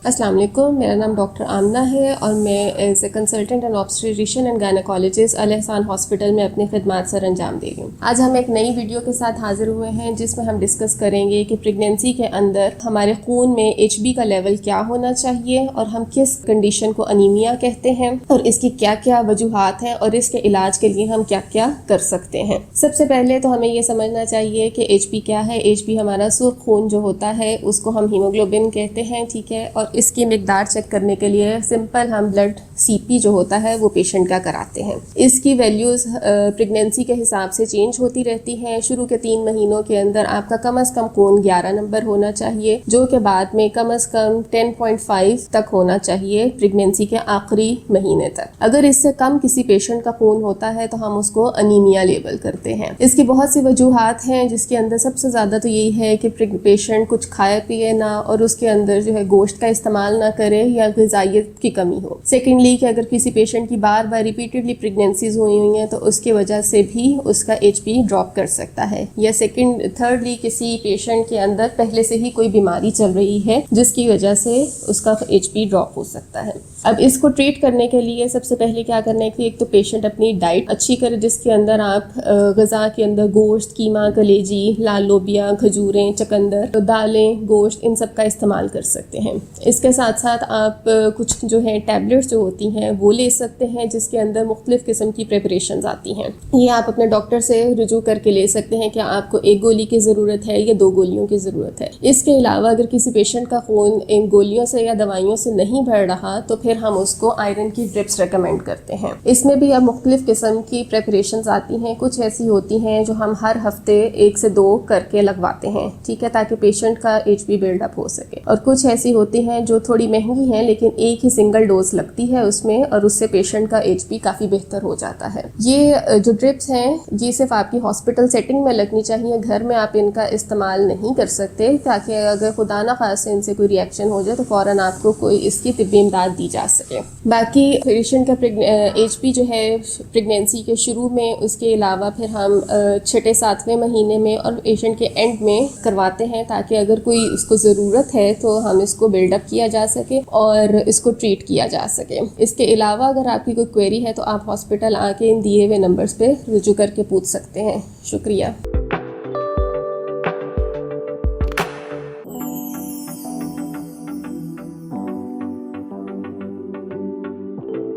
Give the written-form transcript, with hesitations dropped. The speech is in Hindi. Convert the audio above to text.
अस्सलाम वालेकुम, मेरा नाम डॉक्टर आमना है और मैं as a consultant and obstetrician and gynaecologist Al Ehsan hospital में अपनी खिदमत सर अंजाम दे रही हूँ। आज हम एक नई वीडियो के साथ हाजिर हुए हैं जिसमें हम डिस्कस करेंगे कि प्रेगनेंसी के अंदर हमारे खून में HB का लेवल क्या होना चाहिए और हम किस कंडीशन को अनीमिया कहते हैं और इसकी क्या क्या वजूहात हैं और इसके इलाज के लिए हम क्या क्या कर सकते हैं। सबसे पहले तो हमें ये समझना चाहिए कि HB क्या है। HB हमारा सुर्ख खून जो होता है उसको हम हीमोग्लोबिन कहते हैं, ठीक है। और इसकी मिकदार चेक करने के लिए सिंपल हम ब्लड CP जो होता है वो पेशेंट का कराते हैं। इसकी वैल्यूज़ प्रेगनेंसी के हिसाब से चेंज होती रहती हैं। शुरू के 3 महीनों के अंदर आपका कम अज़ कम खून 11 नंबर होना चाहिए, जो कि बाद में कम अज़ कम 10.5 तक होना चाहिए प्रेगनेंसी के आखिरी महीने तक। अगर इससे कम किसी पेशेंट का खून होता है तो हम उसको अनीमिया लेबल करते हैं। इसकी बहुत सी वजूहात हैं, जिसके अंदर सबसे ज़्यादा तो यही है कि पेशेंट कुछ खाए पिए ना और उसके अंदर जो है गोश्त का इस्तेमाल ना करे या ग़िज़ाइयत की कमी हो। सेकेंडली कि अगर किसी पेशेंट की बार बार रिपीटेडली प्रेगनेंसीज हुई हैं तो उसकी वजह से भी उसका HB ड्रॉप कर सकता है। या थर्डली किसी पेशेंट के अंदर पहले से ही कोई बीमारी चल रही है जिसकी वजह से उसका HB ड्रॉप हो सकता है। अब इसको ट्रीट करने के लिए सबसे पहले क्या करना है कि एक तो पेशेंट अपनी डाइट अच्छी करे, जिसके अंदर आप ग़िज़ा के अंदर गोश्त, कीमा, कलेजी, लाल लोबिया, खजूरें, चकंदर, दालें, गोश्त, इन सब का इस्तेमाल कर सकते हैं। इसके साथ साथ आप कुछ जो है टैबलेट्स जो होती हैं वो ले सकते हैं, जिसके अंदर मुख्तलिफ़ किस्म की प्रिपरेशंस आती हैं। ये आप अपने डॉक्टर से रुजू करके ले सकते हैं कि आपको 1 गोली की ज़रूरत है या 2 गोलियों की ज़रूरत है। इसके अलावा अगर किसी पेशेंट का खून इन गोलियों से या दवाइयों से नहीं बढ़ रहा तो फिर हम उसको आयरन की ड्रिप्स रेकमेंड करते हैं। इसमें भी अब मुख्तलिफ़ किस्म की प्रिपरेशंस आती हैं। कुछ ऐसी होती हैं जो हम हर हफ्ते 1 से 2 करके लगवाते हैं, ठीक है, ताकि पेशेंट का HB बिल्डअप हो सके। और कुछ ऐसी होती हैं जो थोड़ी महंगी हैं लेकिन एक ही सिंगल डोज लगती है उसमें और उससे पेशेंट का HB काफ़ी बेहतर हो जाता है। ये जो ड्रिप्स हैं ये सिर्फ आपकी हॉस्पिटल सेटिंग में लगनी चाहिए, घर में आप इनका इस्तेमाल नहीं कर सकते, ताकि अगर खुदा ना खास्ता इनसे कोई रिएक्शन हो जाए तो फ़ौरन आपको कोई इसकी तिब्बी इमदाद दी जा सके। बाकी पेशेंट का HB जो है प्रेगनेंसी के शुरू में, उसके अलावा फिर हम 6-7वें महीने में और पेशेंट के एंड में करवाते हैं, ताकि अगर कोई उसको ज़रूरत है तो हम इसको बिल्डअप किया जा सके और इसको ट्रीट किया जा सके। इसके अलावा अगर आपकी कोई क्वेरी है तो आप हॉस्पिटल आके इन दिए हुए नंबर्स पे रुजू करके पूछ सकते हैं। शुक्रिया।